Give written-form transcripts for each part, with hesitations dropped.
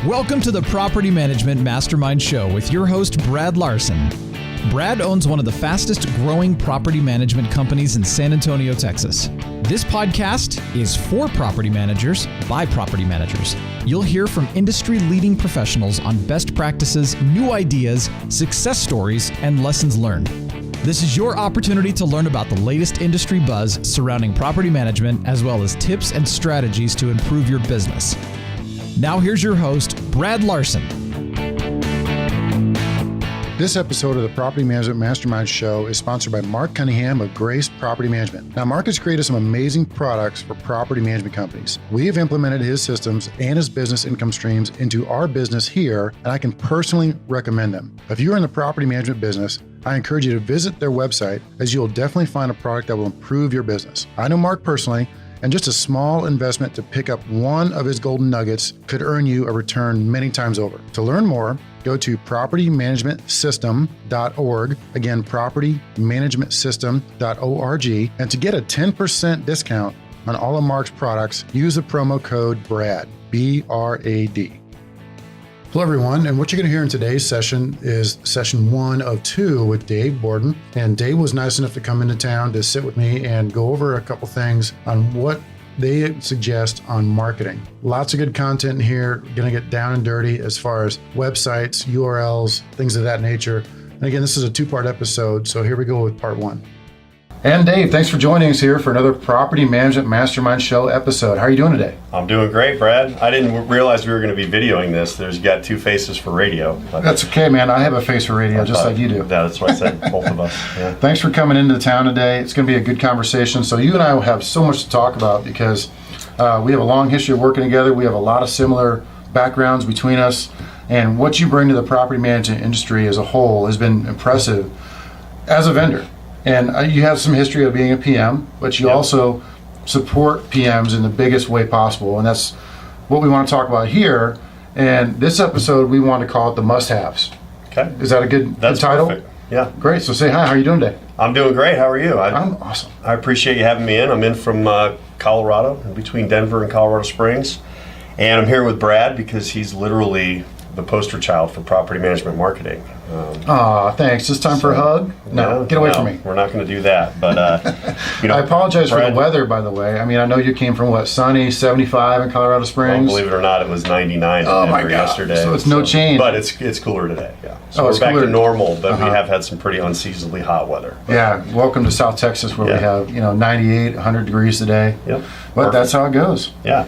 Welcome to the Property Management Mastermind Show with your host, Brad Larson. Brad owns one of the fastest growing property management companies in San Antonio, Texas. This podcast is for property managers by property managers. You'll hear from industry-leading professionals on best practices, new ideas, success stories, and lessons learned. This is your opportunity to learn about the latest industry buzz surrounding property management, as well as tips and strategies to improve your business. Now here's your host, Brad Larson. This episode of the Property Management Mastermind Show is sponsored by Mark Cunningham of Grace Property Management. Now, Mark has created some amazing products for property management companies. We have implemented his systems and his business income streams into our business here, and I can personally recommend them. If you're in the property management business, I encourage you to visit their website, as you'll definitely find a product that will improve your business. I know Mark personally, and just a small investment to pick up one of his golden nuggets could earn you a return many times over. To learn more, go to propertymanagementsystem.org. Again, propertymanagementsystem.org. And to get a 10% discount on all of Mark's products, use the promo code BRAD, B-R-A-D. Hello, everyone. And what you're going to hear in today's session is session 1 of 2 with Dave Borden. And Dave was nice enough to come into town to sit with me and go over a couple things on what they suggest on marketing. Lots of good content in here. We're going to get down and dirty as far as websites, URLs, things of that nature. And again, this is a 2-part episode. So here we go with part 1. And Dave, thanks for joining us here for another Property Management Mastermind Show episode. How are you doing today? I'm doing great, Brad. I didn't realize we were going to be videoing this. There's got 2 faces for radio. That's okay, man. I have a face for radio, just like you do. That's what I said, both of us. Yeah. Thanks for coming into town today. It's going to be a good conversation. So you and I will have so much to talk about because we have a long history of working together. We have a lot of similar backgrounds between us. And what you bring to the property management industry as a whole has been impressive as a vendor. And you have some history of being a PM, but you also support PMs in the biggest way possible. And that's what we want to talk about here. And this episode, we want to call it the must-haves. Okay. Is that a good title? Perfect. Yeah. Great. So say hi. How are you doing today? I'm doing great. How are you? I'm awesome. I appreciate you having me in. I'm in from Colorado, in between Denver and Colorado Springs. And I'm here with Brad because he's literally the poster child for property management marketing. Thanks. It's time for a hug? No, get away from me. We're not going to do that. But I apologize for the weather, by the way. I mean, I know you came from sunny 75 in Colorado Springs. Well, believe it or not, it was 99 in Denver yesterday. So it's no change. But it's cooler today. Yeah. So we're back to normal, but we have had some pretty unseasonably hot weather. Yeah. Welcome to South Texas, where we have 98, 100 degrees today. Yep. But that's how it goes. Yeah.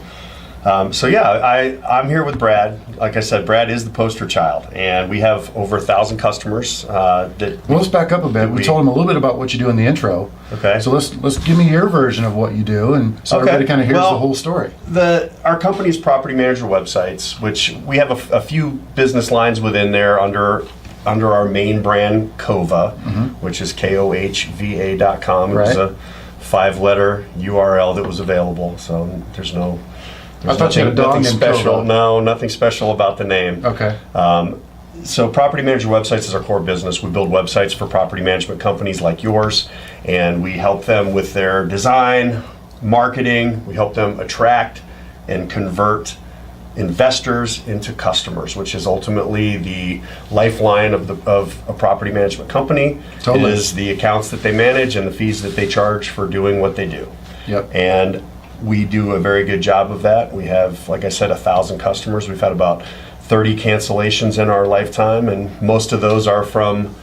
I'm here with Brad. Like I said, Brad is the poster child, and we have over 1,000 customers. Let's back up a bit. We told him a little bit about what you do in the intro. Okay. So let's give me your version of what you do, and so everybody kind of hears the whole story. Our company's property manager websites, which we have a few business lines within there under our main brand, Kova, which is KOHVA.com. It was a 5-letter URL that was available, so there's no. I thought you had a dog named special. Kova. No, nothing special about the name. Okay. So property manager websites is our core business. We build websites for property management companies like yours, and we help them with their design, marketing. We help them attract and convert investors into customers, which is ultimately the lifeline of a property management company. Totally. Is the accounts that they manage and the fees that they charge for doing what they do. Yep. And we do a very good job of that. We have, like I said, 1,000 customers. We've had about 30 cancellations in our lifetime, and most of those are from,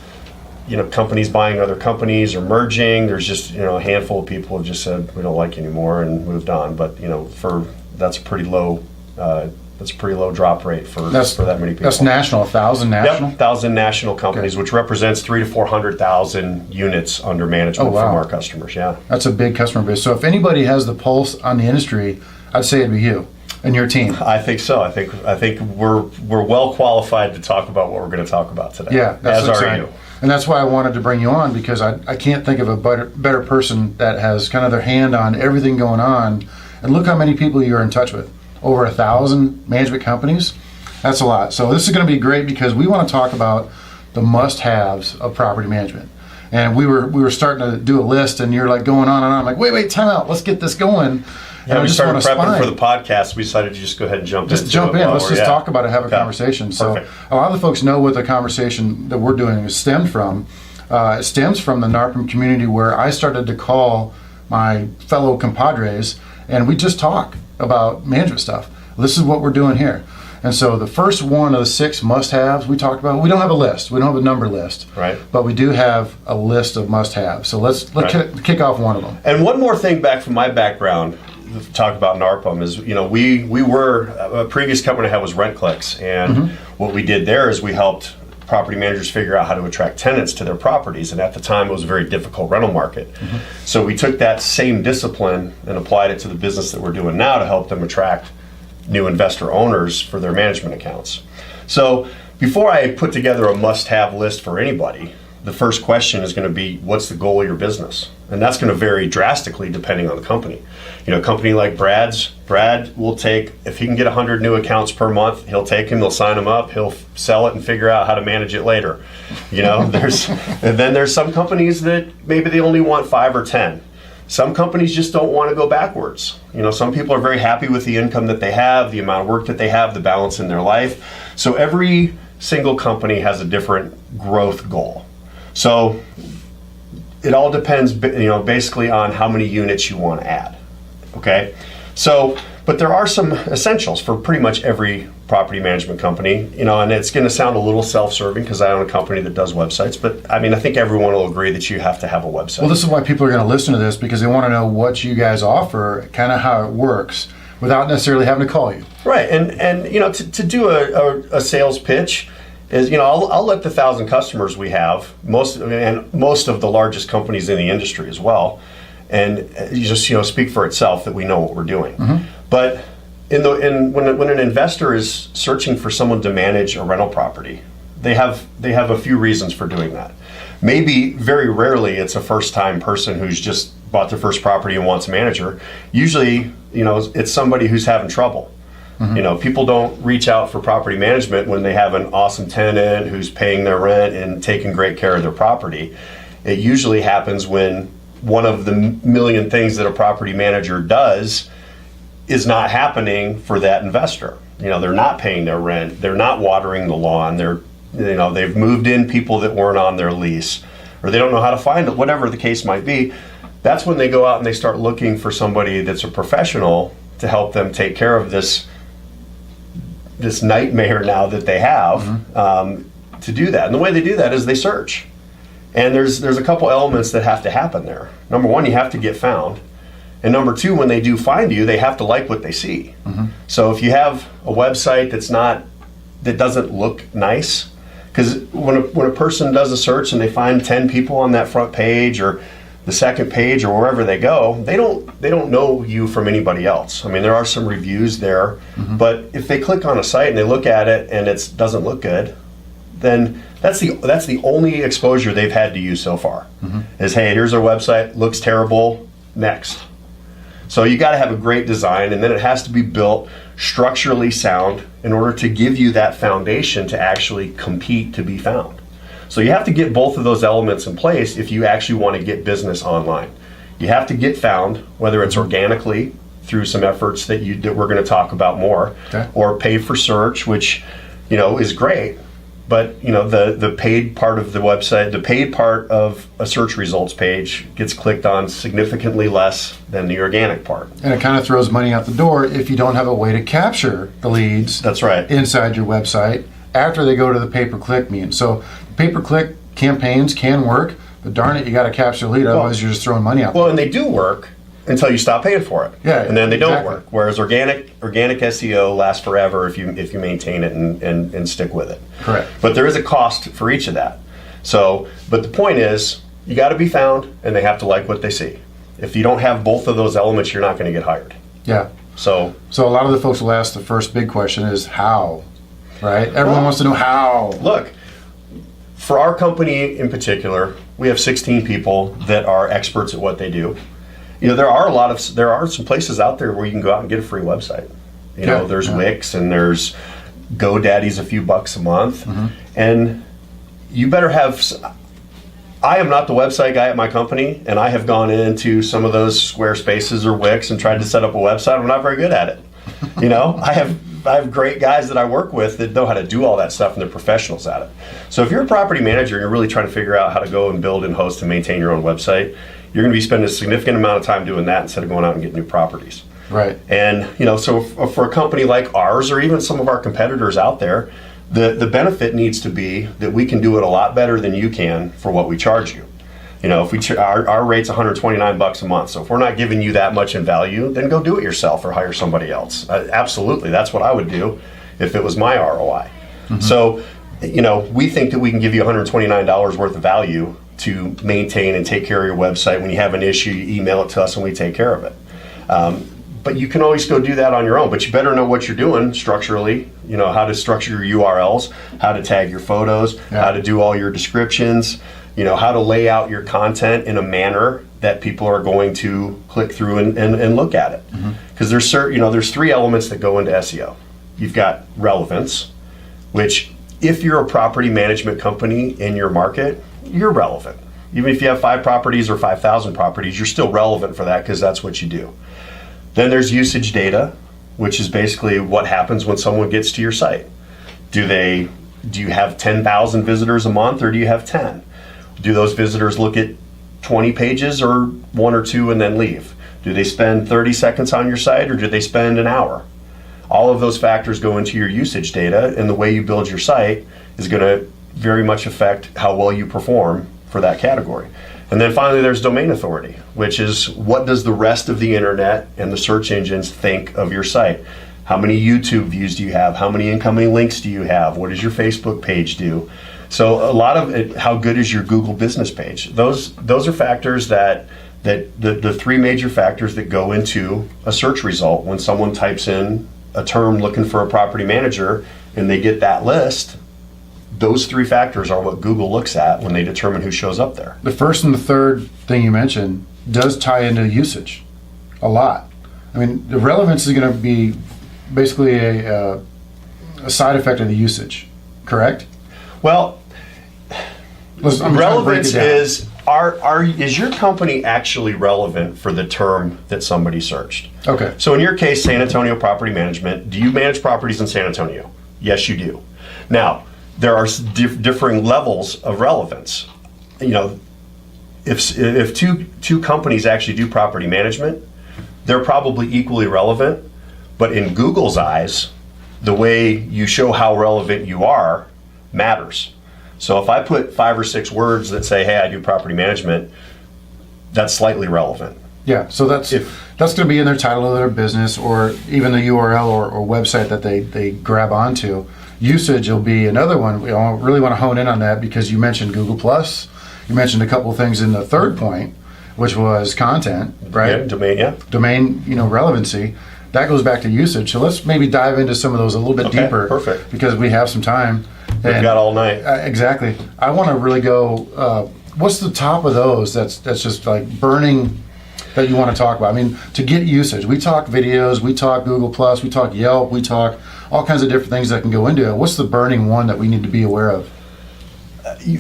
companies buying other companies or merging. There's just, a handful of people have just said we don't like you anymore and moved on. But that's a pretty low drop rate for that many people. That's national, 1,000 national? Yep, 1,000 national companies, which represents 300,000 to 400,000 units under management from our customers. Yeah, that's a big customer base. So if anybody has the pulse on the industry, I'd say it'd be you and your team. I think so. I think we're well qualified to talk about what we're going to talk about today. Yeah, that's as are you. And that's why I wanted to bring you on, because I can't think of a better person that has kind of their hand on everything going on. And look how many people you're in touch with. Over 1,000 management companies. That's a lot. So this is going to be great because we want to talk about the must-haves of property management. And we were starting to do a list, and you're like going on and on. I'm like, wait, time out. Let's get this going. Yeah, we started prepping for the podcast. We decided to just go ahead and jump in. Let's just talk about it, have a conversation. So a lot of the folks know what the conversation that we're doing is stemmed from. It stems from the NARPM community, where I started to call my fellow compadres, and we just talk about management stuff. This is what we're doing here. And so the first one of the 6 must-haves we talked about, we don't have a list. We don't have a number list. Right. But we do have a list of must-haves. So let's kick off one of them. And one more thing back from my background, talk about NARPM, is, we were, a previous company I had was RentClicks. And what we did there is we helped property managers figure out how to attract tenants to their properties. And at the time, it was a very difficult rental market. So we took that same discipline and applied it to the business that we're doing now to help them attract new investor owners for their management accounts. So before I put together a must-have list for anybody, the first question is going to be, what's the goal of your business? And that's going to vary drastically depending on the company. A company like Brad will take, if he can get 100 new accounts per month, he'll take them, he'll sign them up, he'll sell it and figure out how to manage it later. And then there's some companies that maybe they only want 5 or 10. Some companies just don't want to go backwards. Some people are very happy with the income that they have, the amount of work that they have, the balance in their life. So every single company has a different growth goal. So it all depends, basically on how many units you want to add. Okay? So, but there are some essentials for pretty much every property management company, and it's going to sound a little self-serving because I own a company that does websites, but I think everyone will agree that you have to have a website. Well, this is why people are going to listen to this, because they want to know what you guys offer, kind of how it works, without necessarily having to call you. Right, and to do a sales pitch is, I'll let the 1,000 customers we have, most of the largest companies in the industry as well, and you just speak for itself that we know what we're doing. But when an investor is searching for someone to manage a rental property, they have a few reasons for doing that. Maybe very rarely it's a first-time person who's just bought their first property and wants a manager. Usually, it's somebody who's having trouble. People don't reach out for property management when they have an awesome tenant who's paying their rent and taking great care of their property. It usually happens when one of the million things that a property manager does is not happening for that investor. They're not paying their rent, they're not watering the lawn, they've moved in people that weren't on their lease, or they don't know how to find it, whatever the case might be. That's when they go out and they start looking for somebody that's a professional to help them take care of this nightmare now that they have, to do that. And the way they do that is they search. And there's a couple elements that have to happen there. Number one, you have to get found. And number two, when they do find you, they have to like what they see. So if you have a website that doesn't look nice, because when a person does a search and they find 10 people on that front page or the second page or wherever they go, they don't know you from anybody else. There are some reviews there, but if they click on a site and they look at it and it doesn't look good, then that's the only exposure they've had to you so far. Is, hey, here's our website, looks terrible, next. So you got to have a great design, and then it has to be built structurally sound in order to give you that foundation to actually compete to be found. So you have to get both of those elements in place if you actually want to get business online. You have to get found, whether it's organically through some efforts that we're going to talk about more, or pay for search, which is great. But the paid part of the website, the paid part of a search results page gets clicked on significantly less than the organic part. And it kind of throws money out the door if you don't have a way to capture the leads. That's right. Inside your website after they go to the pay-per-click means. So pay-per-click campaigns can work, but darn it, you got to capture the lead, otherwise you're just throwing money out. Well, and they do work until you stop paying for it. Yeah, and then they don't work. Whereas organic SEO lasts forever if you maintain it and stick with it. Correct. But there is a cost for each of that. So, but the point is, you got to be found, and they have to like what they see. If you don't have both of those elements, you're not going to get hired. Yeah. So a lot of the folks will ask the first big question is how, right? Everyone wants to know how. Look, for our company in particular, we have 16 people that are experts at what they do. There are some places out there where you can go out and get a free website. There's Wix and there's GoDaddy's a few bucks a month, and you better have. I am not the website guy at my company, and I have gone into some of those Squarespaces or Wix and tried to set up a website. I'm not very good at it. I have great guys that I work with that know how to do all that stuff, and they're professionals at it. So if you're a property manager and you're really trying to figure out how to go and build and host and maintain your own website, you're going to be spending a significant amount of time doing that instead of going out and getting new properties. Right. And so for a company like ours, or even some of our competitors out there, the benefit needs to be that we can do it a lot better than you can for what we charge you. If our rate's $129 a month, so if we're not giving you that much in value, then go do it yourself or hire somebody else. Absolutely, that's what I would do if it was my ROI. Mm-hmm. So, we think that we can give you $129 worth of value to maintain and take care of your website. When you have an issue, you email it to us and we take care of it. But you can always go do that on your own, but you better know what you're doing structurally, how to structure your URLs, how to tag your photos, how to do all your descriptions, how to lay out your content in a manner that people are going to click through and look at it. Because there's three elements that go into SEO. You've got relevance, which if you're a property management company in your market, you're relevant. Even if you have 5 properties or 5,000 properties, you're still relevant for that because that's what you do. Then there's usage data, which is basically what happens when someone gets to your site. Do you have 10,000 visitors a month, or do you have 10? Do those visitors look at 20 pages or 1 or 2 and then leave? Do they spend 30 seconds on your site, or do they spend an hour? All of those factors go into your usage data, and the way you build your site is going to very much affect how well you perform for that category. And then finally, there's domain authority, which is what does the rest of the internet and the search engines think of your site? How many YouTube views do you have? How many incoming links do you have? What does your Facebook page do? So a lot of it, how good is your Google business page? Those are factors that the 3 major factors that go into a search result. When someone types in a term looking for a property manager and they get that list, those 3 factors are what Google looks at when they determine who shows up there. The first and the third thing you mentioned does tie into usage a lot. I mean, the relevance is going to be basically a side effect of the usage, correct? Well, relevance is is your company actually relevant for the term that somebody searched? Okay. So in your case, San Antonio Property Management, do you manage properties in San Antonio? Yes, you do. Now, there are differing levels of relevance. If two companies actually do property management, they're probably equally relevant. But in Google's eyes, the way you show how relevant you are matters. So if I put 5 or 6 words that say, "Hey, I do property management," that's slightly relevant. Yeah, so that's going to be in their title of their business, or even the URL or website that they grab onto. Usage will be another one. We all really want to hone in on that because you mentioned Google Plus. You mentioned a couple of things in the third point, which was content, right? Yeah, domain, yeah. Domain, relevancy. That goes back to usage. So let's maybe dive into some of those a little bit deeper. Perfect. Because we have some time. We've got all night. Exactly. I want to really go, what's the top of those that's just like burning that you want to talk about? I mean, to get usage, we talk videos, we talk Google Plus, we talk Yelp, we talk all kinds of different things that can go into it. What's the burning one that we need to be aware of?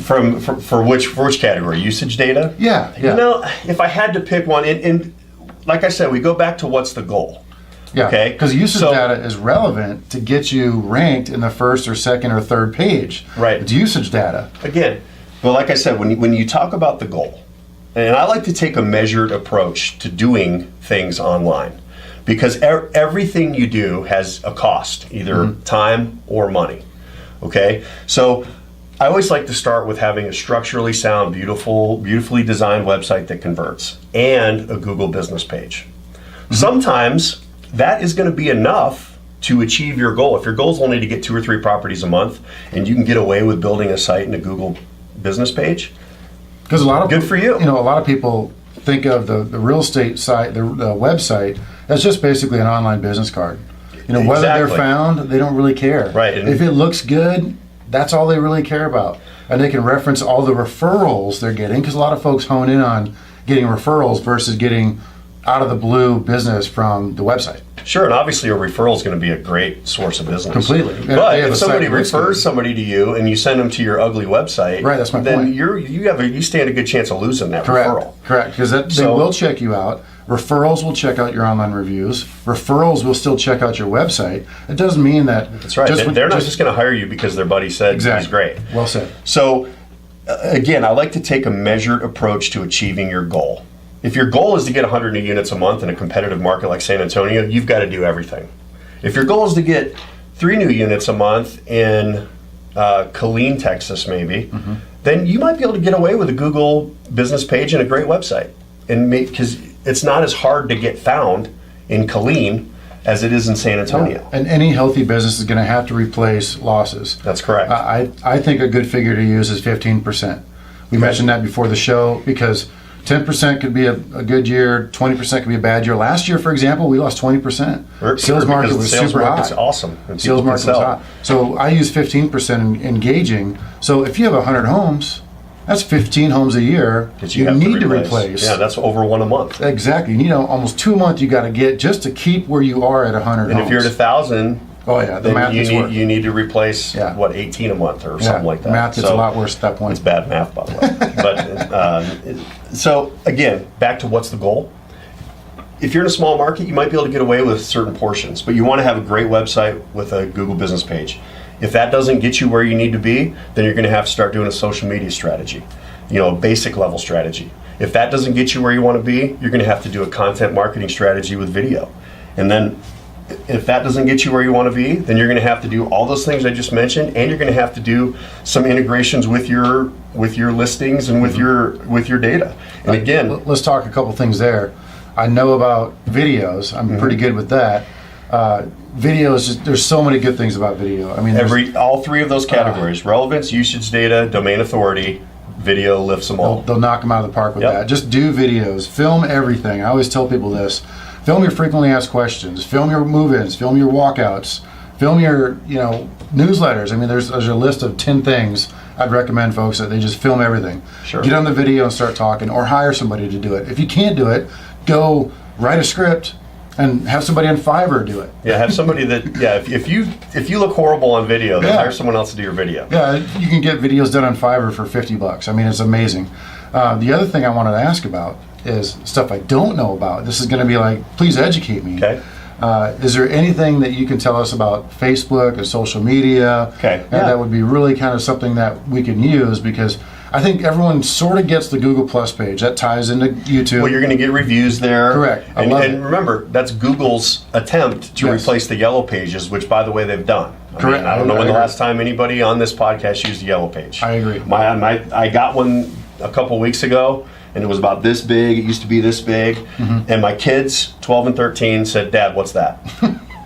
For which category? Usage data? Yeah. If I had to pick one, and like I said, we go back to what's the goal. Yeah, okay. Because usage data is relevant to get you ranked in the first or second or third page. Right. It's usage data. Again, well, like I said, when you talk about the goal, and I like to take a measured approach to doing things online, because everything you do has a cost, either time or money. Okay, so I always like to start with having a structurally sound, beautifully designed website that converts, and a Google business page. Sometimes that is going to be enough to achieve your goal. If your goal is only to get 2 or 3 properties a month, and you can get away with building a site and a Google business page, because a lot of good for you. A lot of people think of the real estate site, the website, as just basically an online business card. Whether they're found, they don't really care. Right. If it looks good, that's all they really care about, and they can reference all the referrals they're getting, because a lot of folks hone in on getting referrals versus getting out of the blue business from the website. Sure, and obviously a referral is going to be a great source of business. Completely. And But they have if a somebody site that looks refers good. somebody to you and you send them to your ugly website, Right, that's my then point. you stand a good chance of losing that referral. Correct, because they So- will check you out. Referrals will check out your online reviews. Referrals will still check out your website. It doesn't mean that... That's right. They're not just going to hire you because their buddy said he's great. Well said. So, again, I like to take a measured approach to achieving your goal. If your goal is to get 100 new units a month in a competitive market like San Antonio, you've got to do everything. If your goal is to get 3 new units a month in Killeen, Texas, maybe, then you might be able to get away with a Google business page and a great website. And because it's not as hard to get found in Killeen as it is in San Antonio. And any healthy business is going to have to replace losses. That's correct. I think a good figure to use is 15%. We mentioned that before the show because 10% could be a good year, 20% could be a bad year. Last year, for example, we lost 20%. Sales market was super market's hot. Awesome. And Sales people can market was sell. hot. So I use 15% in engaging. So if you have 100 homes, that's 15 homes a year That you have need to replace. Yeah, that's over 1 a month. Exactly. You need almost 2 a month you got to get just to keep where you are at 100 And homes. if you're at 1,000, Oh yeah, the math then gets worse. you need to replace, Yeah. 18 a month or something like that. Math gets a lot worse at that point. It's bad math, by the way. But so again, back to what's the goal? If you're in a small market, you might be able to get away with certain portions, but you want to have a great website with a Google business page. If that doesn't get you where you need to be, then you're going to have to start doing a social media strategy, a basic level strategy. If that doesn't get you where you want to be, you're going to have to do a content marketing strategy with video. And then if that doesn't get you where you want to be, then you're going to have to do all those things I just mentioned, and you're going to have to do some integrations with your listings and with your data. And again, let's talk a couple things there. I know about videos. I'm pretty good with that. Videos, there's so many good things about video. I mean, all 3 of those categories: relevance, usage data, domain authority. Video lifts them all. they'll knock them out of the park with Yep. that. Just do videos. Film everything. I always tell people this. Film your frequently asked questions. Film your move-ins. Film your walkouts. Film your newsletters. I mean, there's a list of 10 things I'd recommend folks that they just film everything. Sure. Get on the video and start talking, or hire somebody to do it. If you can't do it, go write a script and have somebody on Fiverr do it. Yeah, have somebody that. Yeah, if you look horrible on video, then hire someone else to do your video. Yeah, you can get videos done on Fiverr for $50. I mean, it's amazing. The other thing I wanted to ask about is stuff I don't know about. This is going to be like, please educate me. Okay. Is there anything that you can tell us about Facebook and social media? Okay. And Yeah. that would be really kind of something that we can use, because I think everyone sort of gets the Google Plus page. That ties into YouTube. Well, you're going to get reviews there. Correct. I And, love and it. remember, that's Google's attempt to Yes. replace the yellow pages, which, by the way, they've done. Correct. I don't know I when the agree. last time anybody on this podcast used the yellow page. I agree. I got one a couple weeks ago, and it was about this big. It used to be this big. Mm-hmm. And my kids, 12 and 13, said, "Dad, what's that?"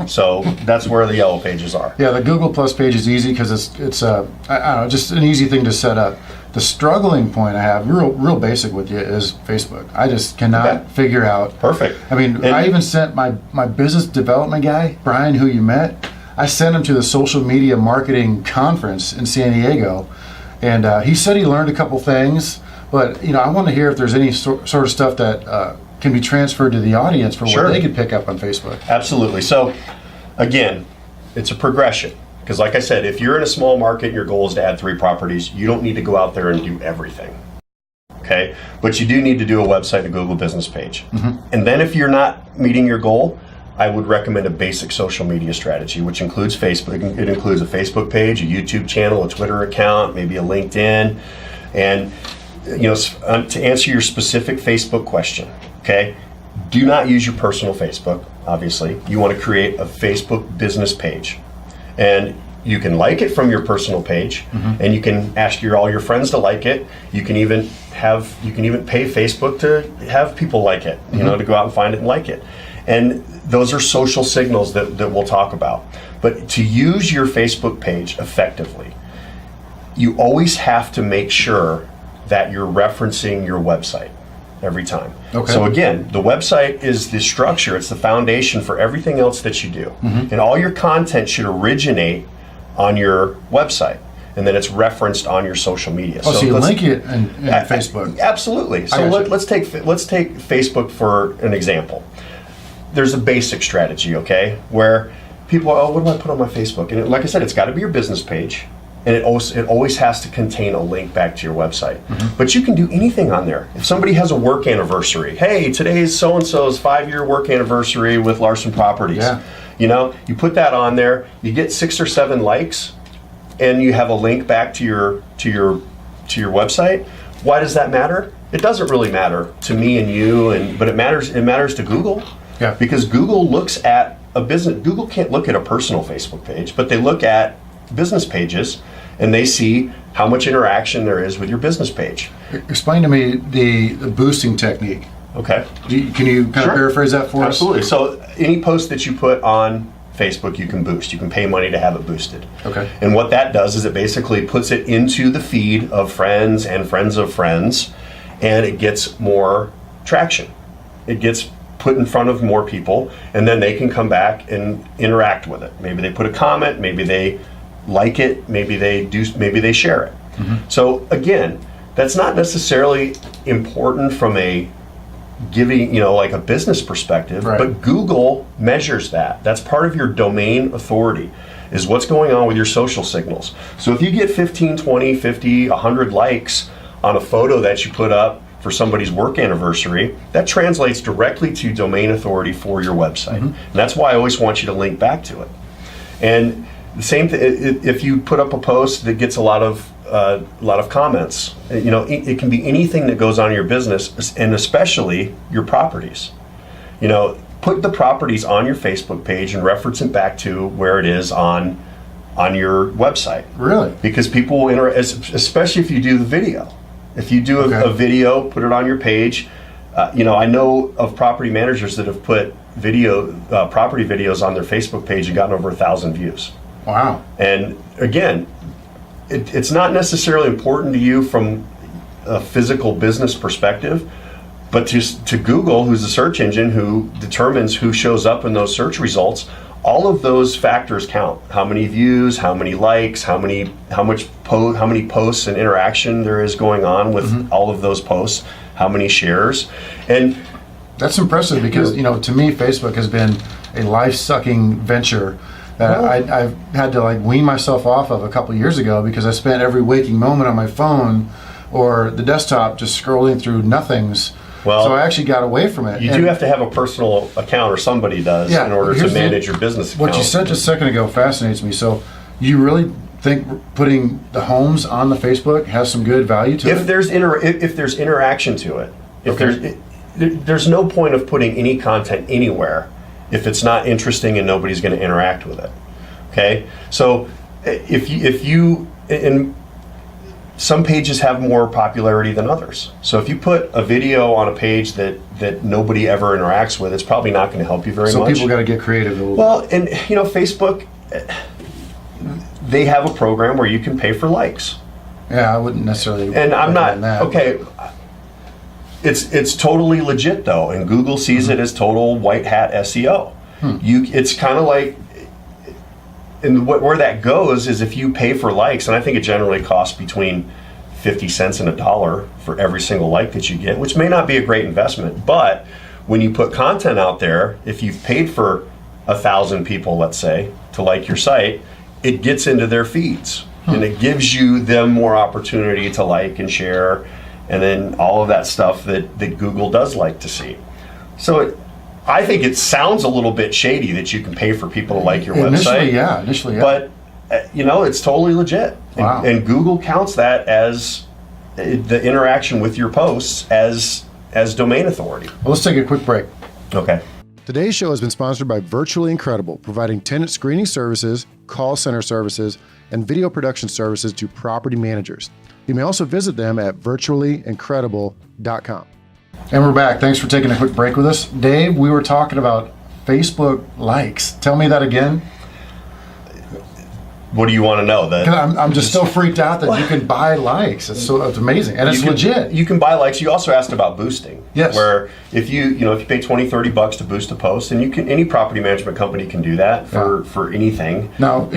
So that's where the yellow pages are. Yeah, the Google Plus page is easy because it's I don't know, just an easy thing to set up. The struggling point I have, real basic with you, is Facebook. I just cannot Okay. figure out. Perfect. I mean, And- I even sent my business development guy, Brian, who you met, I sent him to the social media marketing conference in San Diego, and he said he learned a couple things, but I want to hear if there's any sort of stuff that can be transferred to the audience for Sure. what they could pick up on Facebook. Absolutely. So, again, it's a progression. Because like I said, if you're in a small market and your goal is to add 3 properties, you don't need to go out there and do everything. Okay? But you do need to do a website, a Google business page. And then if you're not meeting your goal, I would recommend a basic social media strategy, which includes Facebook. It includes a Facebook page, a YouTube channel, a Twitter account, maybe a LinkedIn. And to answer your specific Facebook question, okay, do not use your personal Facebook, obviously. You want to create a Facebook business page. And you can like it from your personal page, and you can ask all your friends to like it. You can even pay Facebook to have people like it, to go out and find it and like it. And those are social signals that we'll talk about. But to use your Facebook page effectively, you always have to make sure that you're referencing your website every time. Okay. So again, the website is the structure, it's the foundation for everything else that you do. And all your content should originate on your website, and then it's referenced on your social media. So you let's- link it in Facebook. Absolutely. So got you. let's take Facebook for an example. there's a basic strategy, okay, where people are, oh, what do I put on my Facebook? And like I said, it's got to be your business page, and it always has to contain a link back to your website. But you can do anything on there. If somebody has a work anniversary, hey, today's so-and-so's 5-year work anniversary with Larson Properties. Yeah. You know, you put that on there, you get 6 or 7 likes, and you have a link back to your website. Why does that matter? It doesn't really matter to me and you, but it matters to Google. Yeah. Because Google looks at a business. Google can't look at a personal Facebook page, but they look at business pages, and they see how much interaction there is with your business page. Explain to me the boosting technique. Okay. Can you kind of paraphrase that for us? Absolutely. So any post that you put on Facebook, you can boost. You can pay money to have it boosted. Okay. And what that does is it basically puts it into the feed of friends and friends of friends, and it gets more traction. It gets put in front of more people, and then they can come back and interact with it. Maybe they put a comment, maybe they like it, maybe they share it. So again, that's not necessarily important from a giving, like a business perspective, right. But Google measures that. That's part of your domain authority, is what's going on with your social signals. So if you get 15, 20, 50, 100 likes on a photo that you put up for somebody's work anniversary, that translates directly to domain authority for your website. And that's why I always want you to link back to it. And the same thing, if you put up a post that gets a lot of comments, it can be anything that goes on in your business, and especially your properties. Put the properties on your Facebook page and reference it back to where it is on your website. Really? Because people will especially if you do the video. If you do a video, put it on your page. I know of property managers that have put property videos on their Facebook page and gotten over 1,000 views. Wow. And again, it's not necessarily important to you from a physical business perspective, but to Google, who's the search engine who determines who shows up in those search results, all of those factors count. How many views, how many likes, how many posts and interaction there is going on with all of those posts, how many shares. And that's impressive because, to me, Facebook has been a life-sucking venture that I've had to wean myself off of a couple years ago, because I spent every waking moment on my phone or the desktop just scrolling through nothings. Well, so I actually got away from it. You do have to have a personal account, or somebody does, in order to manage your business account. What you said just a second ago fascinates me. So you really think putting the homes on the Facebook has some good value to it? If there's interaction to it, there's no point of putting any content anywhere if it's not interesting and nobody's going to interact with it. Okay, so if you and some pages have more popularity than others. So if you put a video on a page that nobody ever interacts with, it's probably not going to help you very much. So people got to get creative a little bit. And Facebook, they have a program where you can pay for likes. Yeah, I wouldn't necessarily. And I'm not that. Okay. It's totally legit though, and Google sees it as total white hat SEO. It's kind of like, and where that goes is if you pay for likes, and I think it generally costs between 50 cents and $1 for every single like that you get, which may not be a great investment, but when you put content out there, if you've paid for 1,000 people, let's say, to like your site, it gets into their feeds, and it gives them more opportunity to like and share, and then all of that stuff that Google does like to see. So I think it sounds a little bit shady that you can pay for people to like your website. Initially, yeah. But, it's totally legit. Wow. And Google counts that as the interaction with your posts as domain authority. Well, let's take a quick break. Okay. Today's show has been sponsored by Virtually Incredible, providing tenant screening services, call center services, and video production services to property managers. You may also visit them at virtuallyincredible.com. And we're back. Thanks for taking a quick break with us. Dave, we were talking about Facebook likes. Tell me that again. What do you want to know? I'm just so freaked out that you can buy likes. It's amazing. And it's legit. You can buy likes. You also asked about boosting. Yes. Where if you pay $20, $30 to boost a post, and any property management company can do that for anything. Now,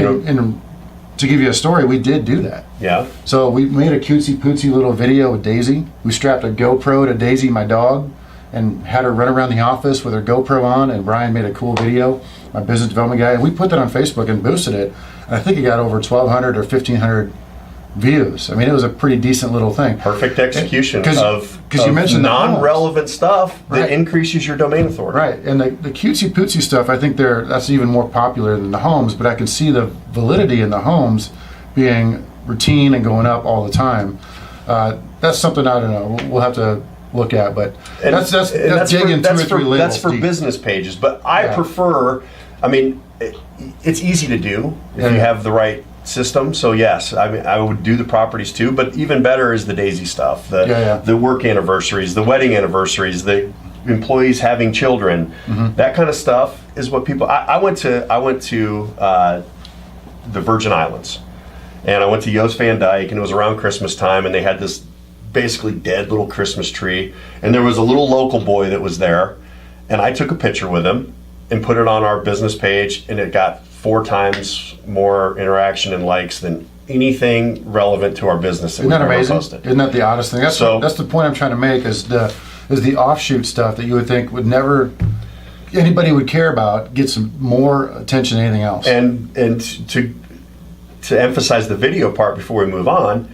to give you a story, we did do that. Yeah. So we made a cutesy pootsy little video with Daisy. We strapped a GoPro to Daisy, my dog, and had her run around the office with her GoPro on, and Brian made a cool video, my business development guy, and we put that on Facebook and boosted it. And I think it got over 1,200 or 1,500 views. I mean, it was a pretty decent little thing. Perfect execution of you mentioned non-relevant stuff that right. increases your domain authority. Right, and the cutesy-pootsy stuff, I think that's even more popular than the homes, but I can see the validity in the homes being routine and going up all the time. That's something, I don't know, we'll have to look at, but that's digging 2 or 3 levels That's for deep. business pages, but I prefer, I mean, it's easy to do if you have the right system. So yes, I mean, I would do the properties too, but even better is the daisy stuff, the work anniversaries, the wedding anniversaries, the employees having children, that kind of stuff is what people. I went to the Virgin Islands, and I went to Jost Van Dyke, and it was around Christmas time, and they had this basically dead little Christmas tree, and there was a little local boy that was there, and I took a picture with him and put it on our business page, and it got 4 times more interaction and likes than anything relevant to our business that Isn't that we've ever amazing? posted. Isn't that the oddest thing? That's the point I'm trying to make, is the offshoot stuff that you would think would never anybody would care about gets more attention than anything else. And to emphasize the video part before we move on,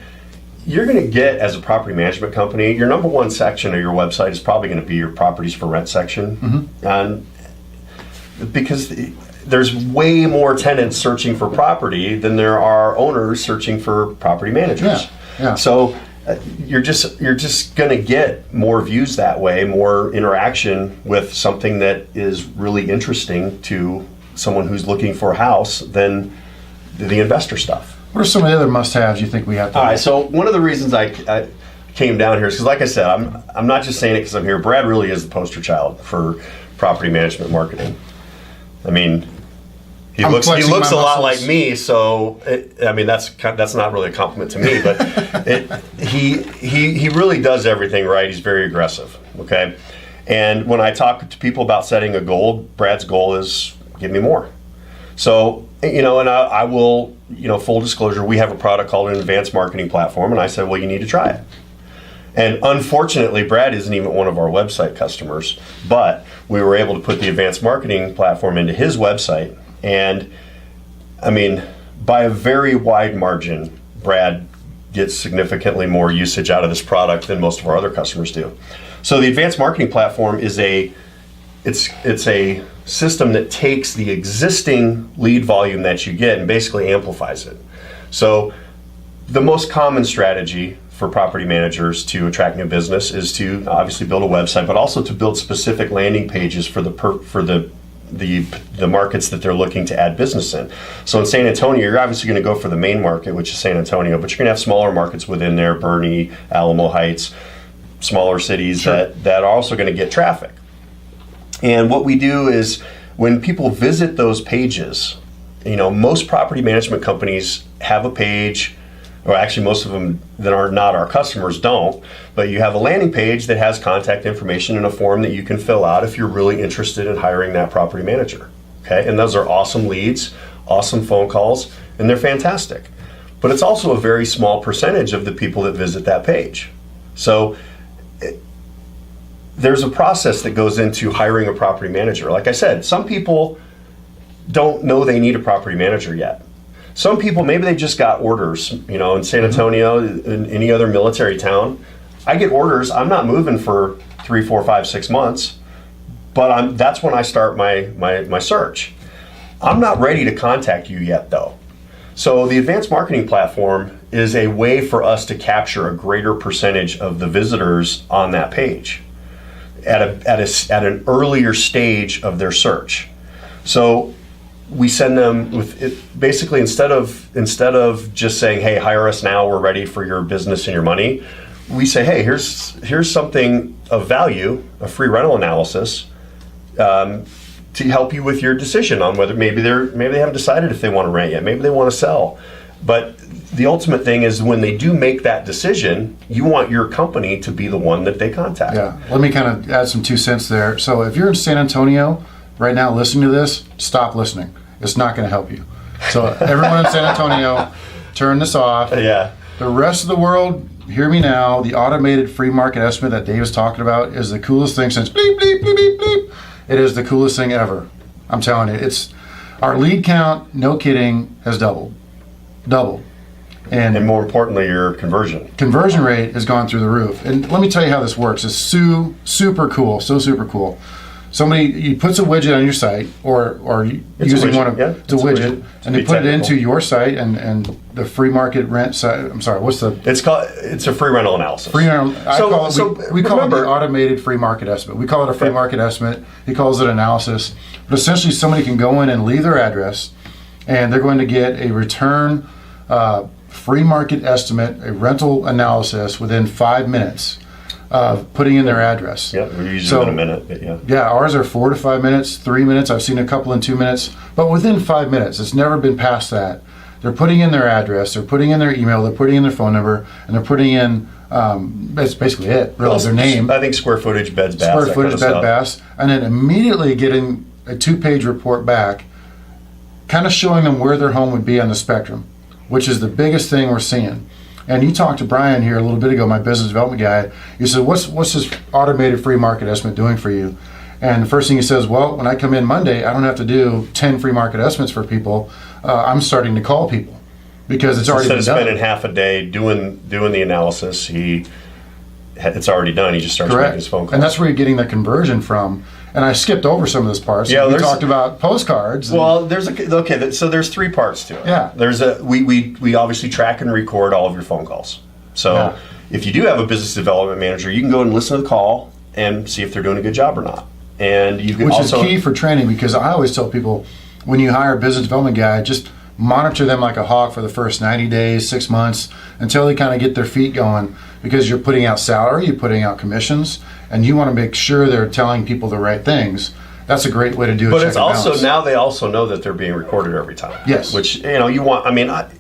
you're going to get, as a property management company, your number one section of your website is probably going to be your properties for rent section, and because there's way more tenants searching for property than there are owners searching for property managers. Yeah. So you're just going to get more views that way, more interaction with something that is really interesting to someone who's looking for a house than the investor stuff. What are some of the other must-haves you think we have to? All right, so one of the reasons I came down here is because, like I said, I'm not just saying it because I'm here. Brad really is the poster child for property management marketing. I mean, he looks a lot like me, so that's not really a compliment to me, but he really does everything right. He's very aggressive. Okay, and when I talk to people about setting a goal, Brad's goal is give me more. So, and I will, full disclosure, we have a product called an advanced marketing platform, and I said, well, you need to try it. And unfortunately, Brad isn't even one of our website customers, but we were able to put the advanced marketing platform into his website. And I mean, by a very wide margin, Brad gets significantly more usage out of this product than most of our other customers do. So the advanced marketing platform is it's a system that takes the existing lead volume that you get and basically amplifies it. So the most common strategy for property managers to attract new business is to obviously build a website, but also to build specific landing pages for the markets that they're looking to add business in. So in San Antonio, you're obviously going to go for the main market, which is San Antonio, but you're going to have smaller markets within there, Bernie, Alamo Heights, smaller cities that are also going to get traffic. And what we do is when people visit those pages, most property management companies have a page, or actually most of them that are not our customers don't, but you have a landing page that has contact information and a form that you can fill out if you're really interested in hiring that property manager. Okay, and those are awesome leads, awesome phone calls, and they're fantastic. But it's also a very small percentage of the people that visit that page. So there's a process that goes into hiring a property manager. Like I said, some people don't know they need a property manager yet. Some people, maybe they just got orders, in San Antonio, in any other military town. I get orders. I'm not moving for 3, 4, 5, 6 months, but that's when I start my search. I'm not ready to contact you yet, though. So the advanced marketing platform is a way for us to capture a greater percentage of the visitors on that page at an earlier stage of their search. So we send them with it, basically instead of just saying, hey, hire us now, we're ready for your business and your money, we say, hey, here's something of value, a free rental analysis, to help you with your decision on whether maybe they haven't decided if they want to rent yet, maybe they want to sell. But the ultimate thing is when they do make that decision, you want your company to be the one that they contact. Yeah, let me kind of add some 2 cents there. So if you're in San Antonio right now listening to this, stop listening. It's not going to help you. So everyone in San Antonio, turn this off. Yeah. The rest of the world, hear me now. The automated free market estimate that Dave is talking about is the coolest thing since bleep, bleep, bleep, bleep, bleep. It is the coolest thing ever. I'm telling you, it's our lead count, no kidding, has doubled. And more importantly, your conversion rate has gone through the roof. And let me tell you how this works. It's super cool, so super cool. Somebody puts a widget on your site, or using one of it's a widget, and they put it into your site and the free market rent site. I'm sorry, what's the? It's a free rental analysis. We call it the automated free market estimate. We call it a free market estimate. He calls it analysis. But essentially, somebody can go in and leave their address, and they're going to get a return free market estimate, a rental analysis within 5 minutes. Putting in their address. Yeah, we're usually in a minute. But yeah, ours are 4 to 5 minutes, 3 minutes. I've seen a couple in 2 minutes, but within 5 minutes. It's never been past that. They're putting in their address, they're putting in their email, they're putting in their phone number, and they're putting in. That's basically it. Really, their name. I think square footage, beds, baths. Baths, and then immediately getting a 2-page report back, kind of showing them where their home would be on the spectrum, which is the biggest thing we're seeing. And you talked to Brian here a little bit ago, my business development guy. You said, what's this automated free market estimate doing for you? And the first thing he says, well, when I come in Monday, I don't have to do 10 free market estimates for people. I'm starting to call people because it's already been done. Instead of spending half a day doing the analysis, it's already done. He just starts making his phone calls. And that's where you're getting the conversion from. And I skipped over some of those parts. Yeah, we talked about postcards. Well, so there's 3 parts to it. Yeah. We obviously track and record all of your phone calls. So if you do have a business development manager, you can go and listen to the call and see if they're doing a good job or not. And you can Which is key for training, because I always tell people, when you hire a business development guy, just monitor them like a hawk for the first 90 days, 6 months, until they kind of get their feet going, because you're putting out salary, you're putting out commissions, and you want to make sure they're telling people the right things. That's a great way to do it. But it's also, now they also know that they're being recorded every time. Yes. Which, you want,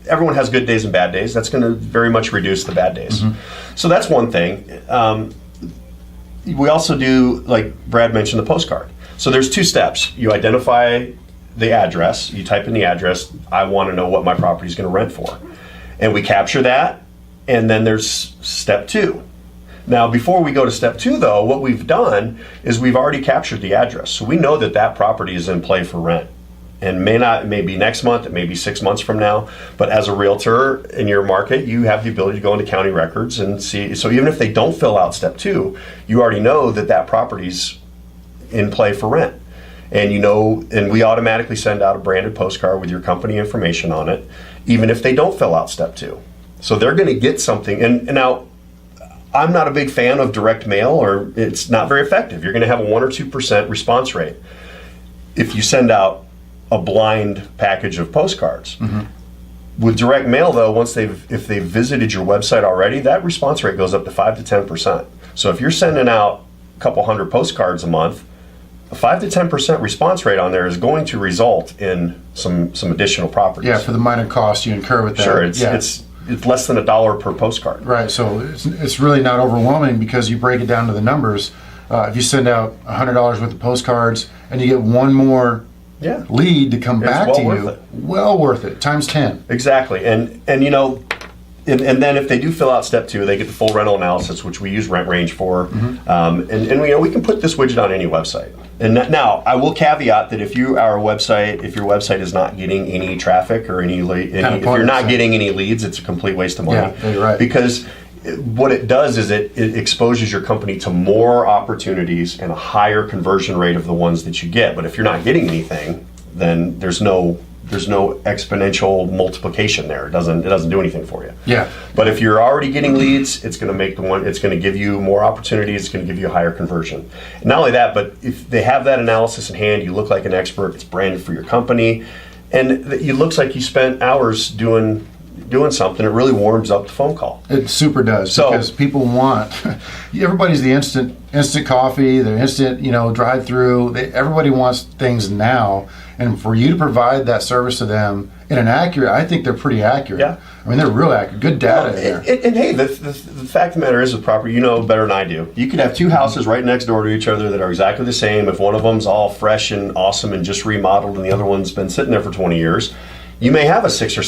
everyone has good days and bad days. That's going to very much reduce the bad days. Mm-hmm. So that's one thing. We also do, like Brad mentioned, the postcard. So there's 2 steps. You identify the address. You type in the address. I want to know what my property is going to rent for. And we capture that. And then there's step 2. Now, before we go to step 2, though, what we've done is we've already captured the address. So we know that property is in play for rent. And it may be next month, it may be 6 months from now. But as a realtor in your market, you have the ability to go into county records and see. So even if they don't fill out step 2, you already know that property's in play for rent. And and we automatically send out a branded postcard with your company information on it, even if they don't fill out step 2. So they're going to get something. And now, I'm not a big fan of direct mail, or it's not very effective. You're going to have a 1 or 2% response rate if you send out a blind package of postcards. Mm-hmm. With direct mail, though, if they've visited your website already, that response rate goes up to 5 to 10%. So if you're sending out a couple hundred postcards a month, a 5 to 10% response rate on there is going to result in some additional properties. Yeah, for the minor cost you incur with that. Sure, it's less than $1 per postcard. Right, so it's really not overwhelming, because you break it down to the numbers. If you send out $100 worth of postcards and you get one more lead to come back to you, well worth it, times 10. Exactly, and then if they do fill out step 2, they get the full rental analysis, which we use Rent Range for. Mm-hmm. And we can put this widget on any website. And now I will caveat that if your website is not getting any traffic or if you're not getting any leads, it's a complete waste of money. Yeah, you're right. Because what it does is it exposes your company to more opportunities and a higher conversion rate of the ones that you get. But if you're not getting anything, then there's no exponential multiplication there. It doesn't do anything for you. Yeah. But if you're already getting leads, it's going to give you more opportunities. It's going to give you a higher conversion. And not only that, but if they have that analysis in hand, you look like an expert. It's branded for your company, and it looks like you spent hours doing something. It really warms up the phone call. It super does, because people want. Everybody's the instant coffee, the instant drive through. Everybody wants things now. And for you to provide that service to them in an accurate, I think they're pretty accurate. Yeah. I mean, they're real accurate. Good data there. And hey, the fact of the matter is, with property, better than I do. You could have 2 houses right next door to each other that are exactly the same. If one of them's all fresh and awesome and just remodeled, and the other one's been sitting there for 20 years, you may have a $600 or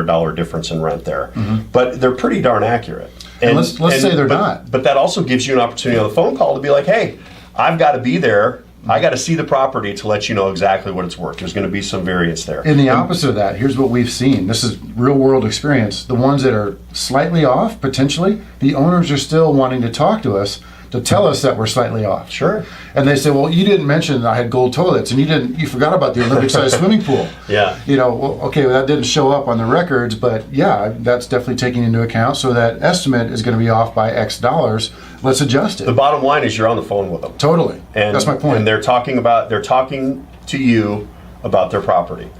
$700 difference in rent there. Mm-hmm. But they're pretty darn accurate. And let's say they're not. But that also gives you an opportunity on the phone call to be like, hey, I've got to be there. I got to see the property to let you know exactly what it's worth. There's going to be some variance there. And the opposite of that, here's what we've seen. This is real world experience. The ones that are slightly off, potentially, the owners are still wanting to talk to us to tell us that we're slightly off. Sure. And they say, well, you didn't mention I had gold toilets, and you forgot about the Olympic-sized swimming pool. Yeah. Well, okay, that didn't show up on the records, but yeah, that's definitely taken into account. So that estimate is going to be off by X dollars. Let's adjust it. The bottom line is you're on the phone with them. Totally. And that's my point. And they're talking to you about their property.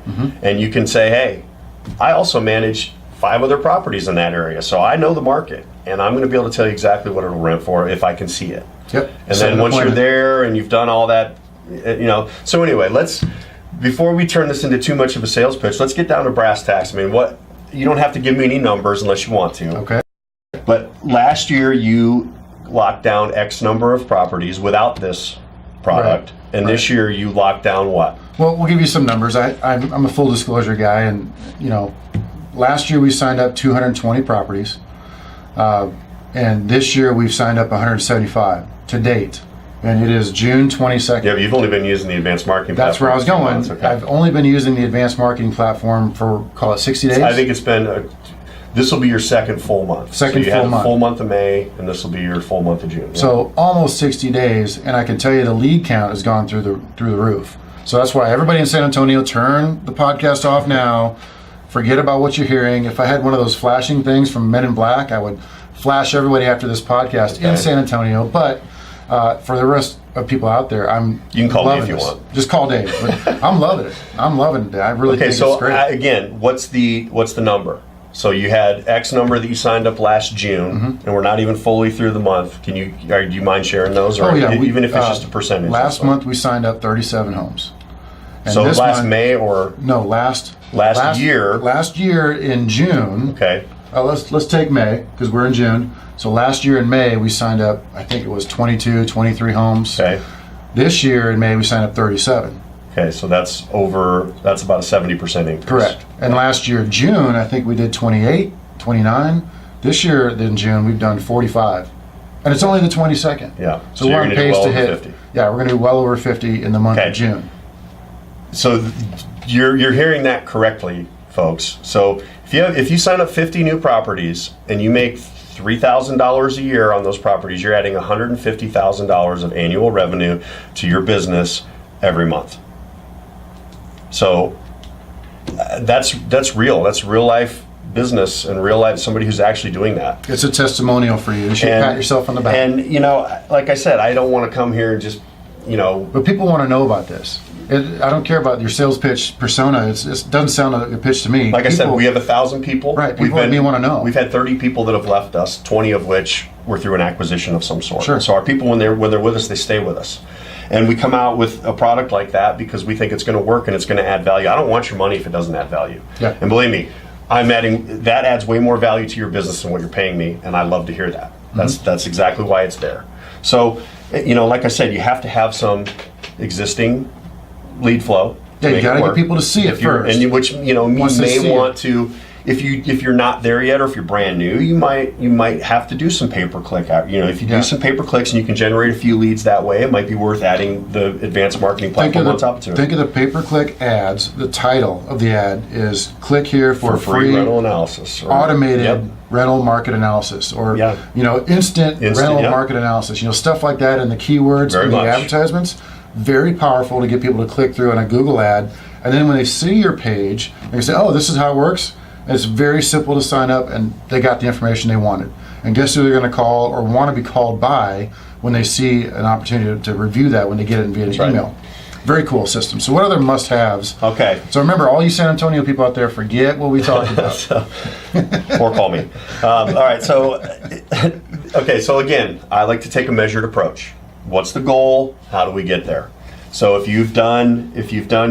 And you can say, hey, I also manage 5 other properties in that area, so I know the market, and I'm going to be able to tell you exactly what it'll rent for if I can see it. Yep. And then once you're there and you've done all that, So anyway, before we turn this into too much of a sales pitch, let's get down to brass tacks. I mean, you don't have to give me any numbers unless you want to. Okay. But last year you locked down X number of properties without this product, and this year you locked down what? Well, we'll give you some numbers. I'm a full disclosure guy, and last year we signed up 220 properties, and this year we've signed up 175 to date, and it is June 22nd. Yeah, but you've only been using the advanced marketing platform. That's where I was going. Okay. I've only been using the advanced marketing platform for, call it 60 days. I think it's been, this will be your second full month. Second so you full had month. A full month of May, and this will be your full month of June. Yeah. So almost 60 days, and I can tell you the lead count has gone through the roof. So that's why everybody in San Antonio, turn the podcast off now. Forget about what you're hearing. If I had one of those flashing things from Men in Black, I would flash everybody after this podcast in San Antonio. But for the rest of people out there, you can call me if you want. Just call Dave. But I'm loving it. I'm loving it. I really think it's great. Okay, so again, what's the number? So you had X number that you signed up last June, and we're not even fully through the month. Do you mind sharing those, or even if it's just a percentage? Last month we signed up 37 homes. And so last May or no last year? Last year in June. Okay. Let's take May because we're in June. So last year in May we signed up, I think it was 22, 23 homes. Okay. This year in May we signed up 37. Okay, so that's about a 70% increase. Correct. And last year June I think we did 28, 29. This year in June we've done 45. And it's only the 22nd. Yeah. So we're on pace to hit 50. Yeah, we're going to do well over 50 in the month of June. So you're hearing that correctly, folks. So if you sign up 50 new properties and you make $3,000 a year on those properties, you're adding $150,000 of annual revenue to your business every month. So that's real. That's real life business and real life, somebody who's actually doing that. It's a testimonial for you. You should pat yourself on the back. And like I said, I don't want to come here and just But people want to know about this. I don't care about your sales pitch persona. It doesn't sound like a pitch to me. Like I said, we have 1,000 people. Right, people want to know. We've had 30 people that have left us, 20 of which were through an acquisition of some sort. Sure. So our people, when they're with us, they stay with us. And we come out with a product like that because we think it's going to work and it's going to add value. I don't want your money if it doesn't add value. Yeah. And believe me, that adds way more value to your business than what you're paying me, and I love to hear that. That's exactly why it's there. So, like I said, you have to have some existing lead flow. Yeah, you got to get people to see it first. And which you may want to, if you're not there yet, or if you're brand new, you might have to do some pay per click. If you do some pay per clicks and you can generate a few leads that way, it might be worth adding the advanced marketing platform on top of it. Think of the pay per click ads. The title of the ad is "Click here for free rental analysis, or automated rental market analysis," or instant rental market analysis. Stuff like that, and the keywords in the advertisements. Very powerful to get people to click through on a Google ad, and then when they see your page, they say, "Oh, this is how it works." And it's very simple to sign up, and they got the information they wanted. And guess who they're going to call or want to be called by when they see an opportunity to review that when they get it via email. Very cool system. So what other must-haves? Okay. So remember, all you San Antonio people out there, forget what we talked about. Or call me. All right. So, So again, I like to take a measured approach. What's the goal? How do we get there? So if you've done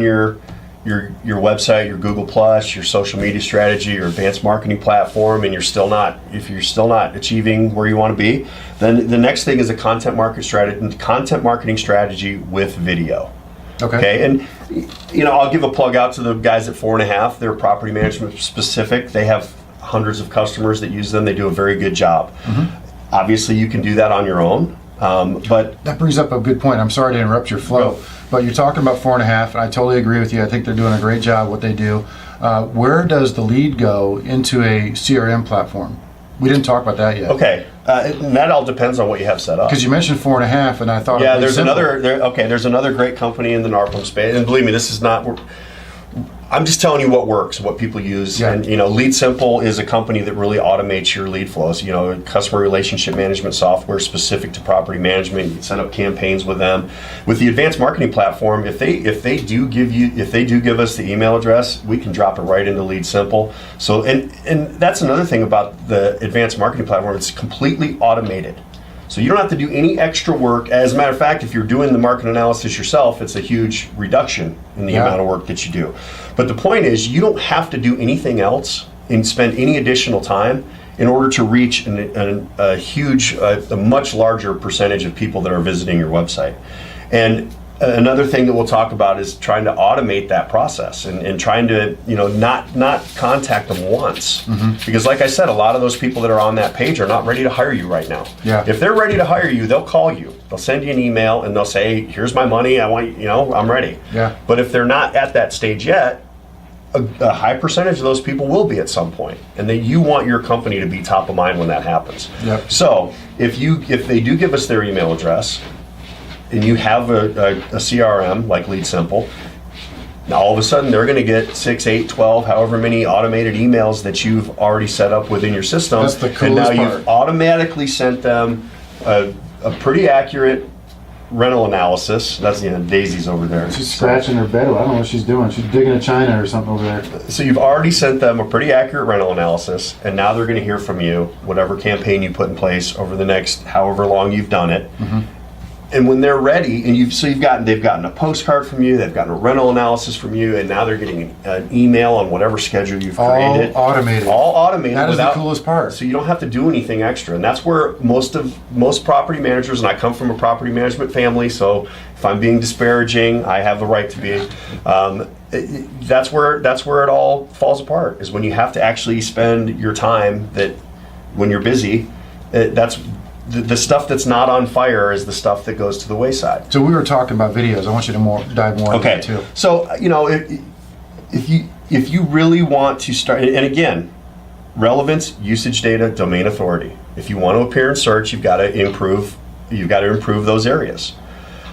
your website, your Google Plus, your social media strategy, your advanced marketing platform, and you're still not achieving where you want to be, then the next thing is a content marketing strategy with video. Okay. And I'll give a plug out to the guys at 4.5. They're property management specific. They have hundreds of customers that use them. They do a very good job. Obviously, you can do that on your own, but That brings up a good point. I'm sorry to interrupt your flow, but you're talking about 4.5, and I totally agree with you. I think they're doing a great job what they do. Where does the lead go into a CRM platform? We didn't talk about that yet. okay, and that all depends on what you have set up. Because you mentioned 4.5, and I thought Yeah, it was there's simple. there's another great company in the NARPM space, and believe me, this is not. I'm just telling you what works, what people use, Yeah. and Lead Simple is a company that really automates your lead flows. Customer relationship management software specific to property management. You can set up campaigns with them. With the advanced marketing platform, if they do give us the email address, we can drop it right into Lead Simple. So and that's another thing about the advanced marketing platform. It's completely automated. So you don't have to do any extra work. As a matter of fact, if you're doing the market analysis yourself, it's a huge reduction in the amount of work that you do. But the point is, you don't have to do anything else and spend any additional time in order to reach a much larger percentage of people that are visiting your website. And another thing that we'll talk about is trying to automate that process and trying to not contact them once, because like I said, a lot of those people that are on that page are not ready to hire you right now. If they're ready to hire you, they'll call you, they'll send you an email, and they'll say, here's my money, I want I'm ready. But if they're not at that stage yet, a high percentage of those people will be at some point, and you want your company to be top of mind when that happens. So if they do give us their email address, and you have a CRM like Lead Simple, now all of a sudden they're going to get 6, 8, 12, however many automated emails that you've already set up within your system. That's the coolest and now part. you've automatically sent them a pretty accurate rental analysis. That's Daisy's over there. She's scratching her bed. I don't know what she's doing. She's digging a china or something over there. So you've already sent them a pretty accurate rental analysis, and now they're going to hear from you, whatever campaign you put in place over the next however long you've done it. And when they're ready, and they've gotten a postcard from you, they've gotten a rental analysis from you, and now they're getting an email on whatever schedule you've created. All automated. All automated. That is the coolest part. So you don't have to do anything extra, and that's where most property managers, and I come from a property management family, so if I'm being disparaging, I have the right to be. That's where it all falls apart. Is when you have to actually spend your time that when you're busy. That's the stuff that's not on fire is the stuff that goes to the wayside. So we were talking about videos. I want you to dive more into that too. So if you really want to start, and again, relevance, usage data, domain authority. If you want to appear in search, you've got to improve those areas.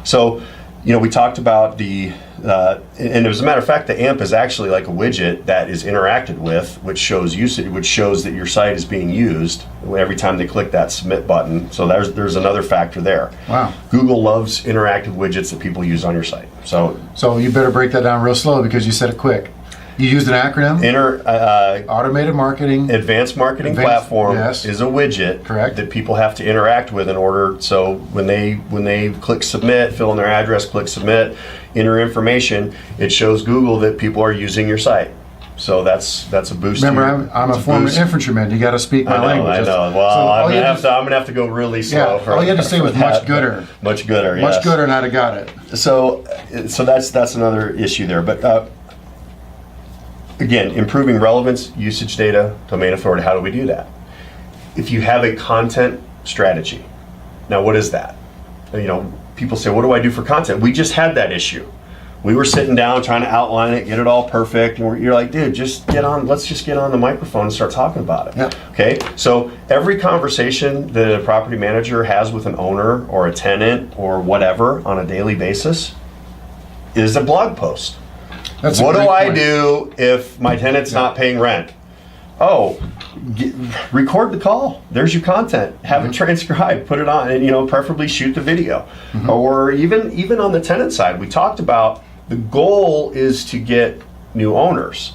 So we talked about and as a matter of fact, the AMP is actually like a widget that is interacted with, which shows usage, which shows that your site is being used every time they click that submit button. So there's another factor there. Wow. Google loves interactive widgets that people use on your site. So you better break that down real slow because you said it quick. You used an acronym? Automated marketing. Advanced marketing platform is a widget that people have to interact with in order. So when they click submit, fill in their address, click submit, enter information, it shows Google that people are using your site. So that's a boost. Remember, I'm a former infantryman. You got to speak my language. I know. Well, I'm gonna have to go really slow. All you had to say was much gooder. Much gooder. Much gooder, and I'd have got it. So that's another issue there, but. Again, improving relevance, usage data, domain authority. How do we do that? If you have a content strategy. Now, what is that? People say, what do I do for content? We just had that issue. We were sitting down trying to outline it, get it all perfect, and you're like, dude, let's just get on the microphone and start talking about it. Yeah. Okay? So every conversation that a property manager has with an owner or a tenant or whatever on a daily basis is a blog post. What do I do if my tenant's not paying rent? Record the call. There's your content. Have it transcribed. Put it on, and preferably shoot the video. Or even on the tenant side, we talked about the goal is to get new owners,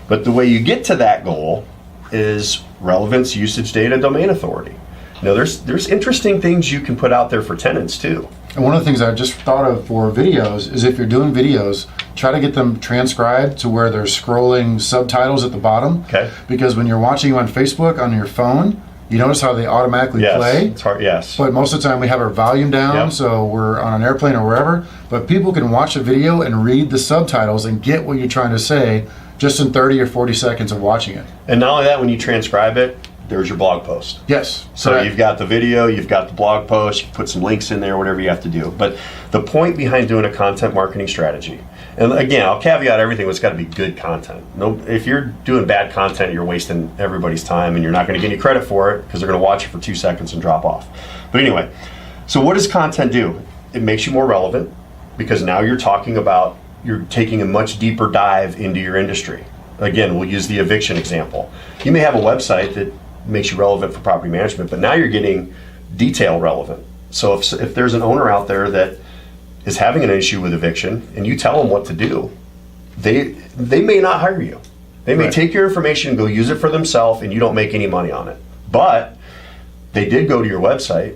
but the way you get to that goal is relevance, usage data, domain authority. There's interesting things you can put out there for tenants too. And one of the things I just thought of for videos is if you're doing videos, try to get them transcribed to where they're scrolling subtitles at the bottom. Okay. Because when you're watching them on Facebook on your phone, you notice how they automatically play. It's hard. Yes. But most of the time we have our volume down, so we're on an airplane or wherever. But people can watch a video and read the subtitles and get what you're trying to say just in 30 or 40 seconds of watching it. And not only that, when you transcribe it, there's your blog post. Yes. So correct. you've got the video, you've got the blog post, you put some links in there, whatever you have to do. But the point behind doing a content marketing strategy, and again, I'll caveat everything, it's got to be good content. No, if you're doing bad content, you're wasting everybody's time and you're not going to get any credit for it because they're going to watch it for 2 seconds and drop off. But anyway, so what does content do? It makes you more relevant because now you're taking a much deeper dive into your industry. Again, we'll use the eviction example. You may have a website that makes you relevant for property management, but now you're getting detail relevant. So if there's an owner out there that is having an issue with eviction and you tell them what to do, they may not hire you. They may Right. take your information and go use it for themselves and you don't make any money on it. But they did go to your website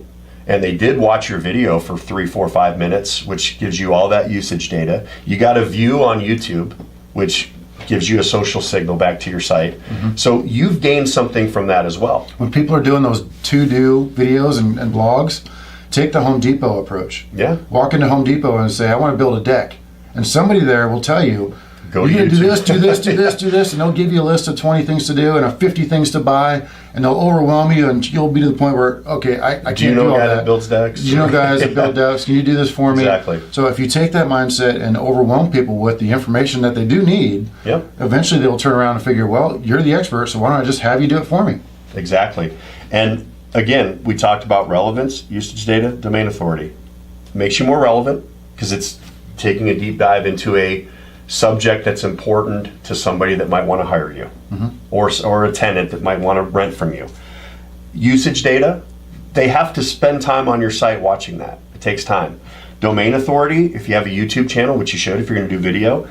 and they did watch your video for 3, 4, 5 minutes, which gives you all that usage data. You got a view on YouTube, which gives you a social signal back to your site. Mm-hmm. So you've gained something from that as well. When people are doing those to-do videos and blogs, take the Home Depot approach. Yeah. Walk into Home Depot and say, I want to build a deck. And somebody there will tell you, Go you're to going to do YouTube. this, do this, do this, do this, and they'll give you a list of 20 things to do and a 50 things to buy, and they'll overwhelm you, and you'll be to the point where, okay, I can't Do you know do a all guy that. that builds decks? Do you know guys that build decks? Can you do this for me? Exactly. So if you take that mindset and overwhelm people with the information that they do need, Yep. eventually they'll turn around and figure, well, you're the expert, so why don't I just have you do it for me? Exactly. And again, we talked about relevance, usage data, domain authority. Makes you more relevant because it's taking a deep dive into a subject that's important to somebody that might want to hire you, or a tenant that might want to rent from you. Usage data, they have to spend time on your site watching that. It takes time. Domain authority, if you have a YouTube channel, which you should if you're going to do video,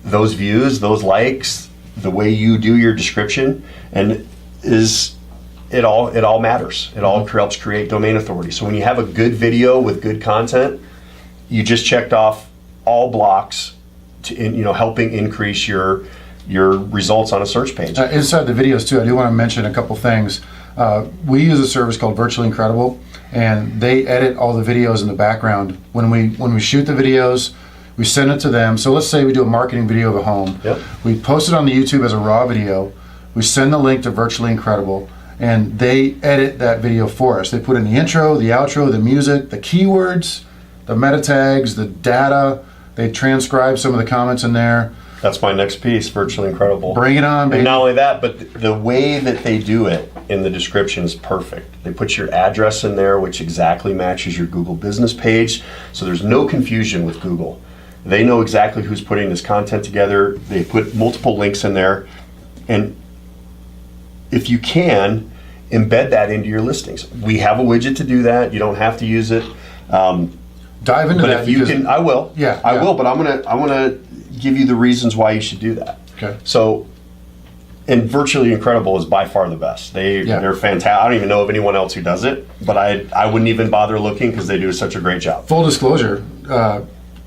those views, those likes, the way you do your description, and it all matters. It all helps create domain authority. So when you have a good video with good content, you just checked off all blocks to helping increase your results on a search page. Inside the videos too, I do want to mention a couple things. We use a service called Virtually Incredible, and they edit all the videos in the background. When we shoot the videos, we send it to them. So let's say we do a marketing video of a home. Yep. We post it on the YouTube as a raw video. We send the link to Virtually Incredible, and they edit that video for us. They put in the intro, the outro, the music, the keywords, the meta tags, the data. They transcribe some of the comments in there. That's my next piece, Virtually Incredible. Bring it on, baby. And not only that, but the way that they do it in the description is perfect. They put your address in there, which exactly matches your Google business page, so there's no confusion with Google. They know exactly who's putting this content together. They put multiple links in there, and if you can, embed that into your listings. We have a widget to do that. You don't have to use it. Dive into But that. if you can, I will. Yeah, I yeah. will. But I want to give you the reasons why you should do that. Okay. So, and Virtually Incredible is by far the best. They're fantastic. I don't even know of anyone else who does it, but I wouldn't even bother looking because they do such a great job. Full disclosure, I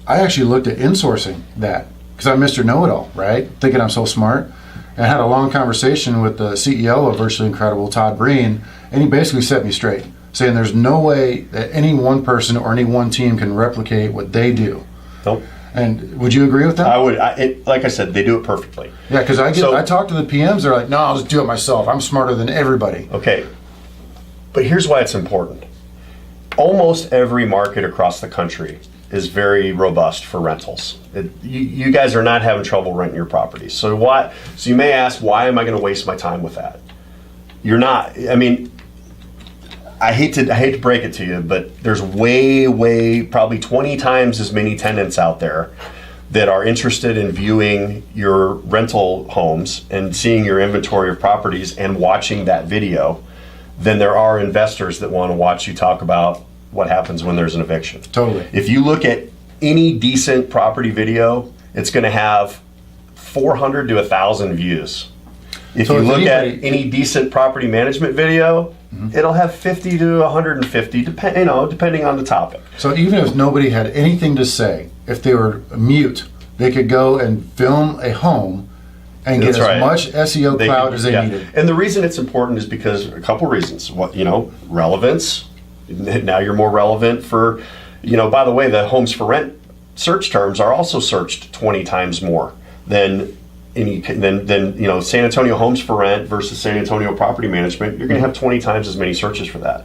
actually looked at insourcing that because I'm Mr. Know-It-All, right? Thinking I'm so smart. And I had a long conversation with the CEO of Virtually Incredible, Todd Breen, and he basically set me straight, saying there's no way that any one person or any one team can replicate what they do. Nope. And would you agree with that? I would. Like I said, they do it perfectly. Yeah, because I talk to the PMs, they're like, no, I'll just do it myself. I'm smarter than everybody. Okay. But here's why it's important. Almost every market across the country is very robust for rentals. You guys are not having trouble renting your properties. So you may ask, why am I going to waste my time with that? You're not. I mean, I hate to break it to you, but there's way, probably 20 times as many tenants out there that are interested in viewing your rental homes and seeing your inventory of properties and watching that video than there are investors that want to watch you talk about what happens when there's an eviction. Totally. If you look at any decent property video, it's going to have 400 to 1,000 views. If you look at any decent property management video, it'll have 50 to 150, depending on the topic. So even if nobody had anything to say, if they were mute, they could go and film a home and get as much SEO clout as they needed. And the reason it's important is because a couple reasons. Relevance. Now you're more relevant for, by the way, the homes for rent search terms are also searched 20 times more than then San Antonio Homes for Rent versus San Antonio Property Management, you're going to have 20 times as many searches for that.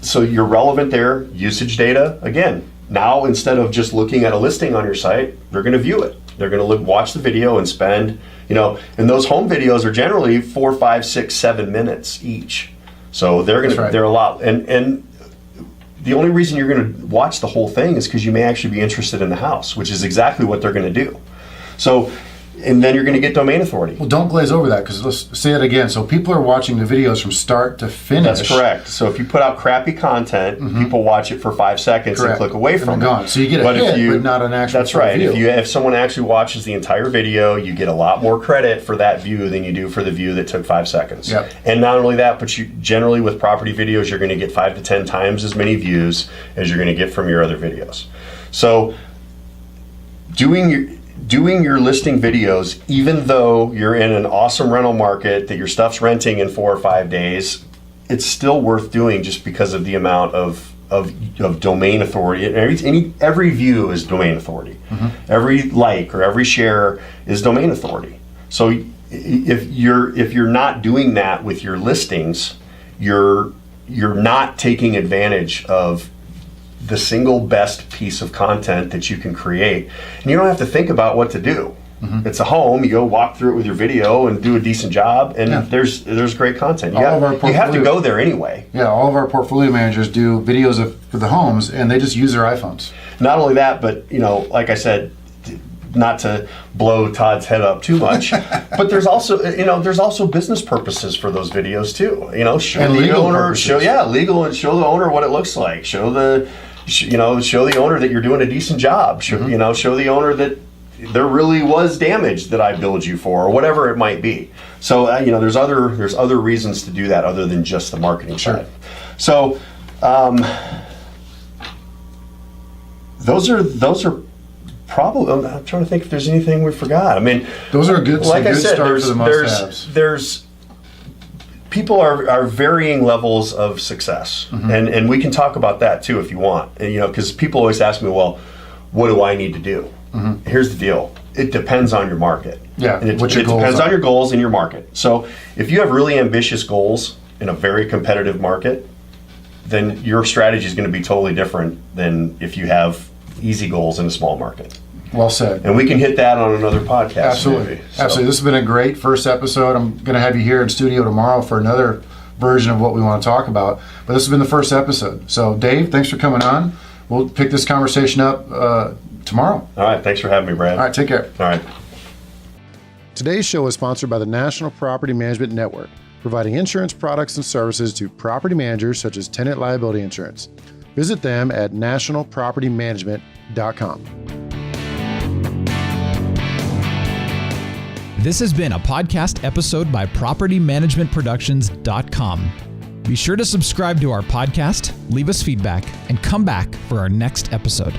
So you're relevant there. Usage data, again, now instead of just looking at a listing on your site, they're going to view it. They're going to watch the video and spend, and those home videos are generally 4, 5, 6, 7 minutes each. So they're a lot. And the only reason you're going to watch the whole thing is because you may actually be interested in the house, which is exactly what they're going to do. So, and then you're going to get domain authority. Well, don't glaze over that, because let's say it again. So people are watching the videos from start to finish. That's correct. So if you put out crappy content, people watch it for 5 seconds and click away from it. Gone. So you get a hit, but not an actual That's right. view. If someone actually watches the entire video, you get a lot more credit for that view than you do for the view that took 5 seconds. Yep. And not only that, but you generally with property videos, you're going to get 5 to 10 times as many views as you're going to get from your other videos. So doing your listing videos, even though you're in an awesome rental market that your stuff's renting in 4 or 5 days, it's still worth doing just because of the amount of domain authority. Every view is domain authority. Every like or every share is domain authority. So if you're not doing that with your listings, you're not taking advantage of the single best piece of content that you can create. And you don't have to think about what to do. It's a home, you go walk through it with your video and do a decent job, and there's great content. You have to go there anyway. Yeah, all of our portfolio managers do videos for the homes, and they just use their iPhones. Not only that, but like I said, not to blow Todd's head up too much, but there's also business purposes for those videos too. Show the owner, legal, and show the owner what it looks like. Show the owner that you're doing a decent job. Show the owner that there really was damage that I billed you for, or whatever it might be. So there's other reasons to do that other than just the marketing side. So those are probably. I'm trying to think if there's anything we forgot. I mean, those are good. Like I said, start for the must-haves. There's people are varying levels of success, and we can talk about that too if you want. Because people always ask me, well, what do I need to do? Here's the deal. It depends on your market. Yeah, and it depends on your goals in your market. So if you have really ambitious goals in a very competitive market, then your strategy is going to be totally different than if you have easy goals in a small market. Well said. And we can hit that on another podcast. Absolutely. Absolutely. This has been a great first episode. I'm going to have you here in studio tomorrow for another version of what we want to talk about. But this has been the first episode. So, Dave, thanks for coming on. We'll pick this conversation up tomorrow. All right. Thanks for having me, Brad. All right. Take care. All right. Today's show is sponsored by the National Property Management Network, providing insurance products and services to property managers such as tenant liability insurance. Visit them at nationalpropertymanagement.com. This has been a podcast episode by PropertyManagementProductions.com. Be sure to subscribe to our podcast, leave us feedback, and come back for our next episode.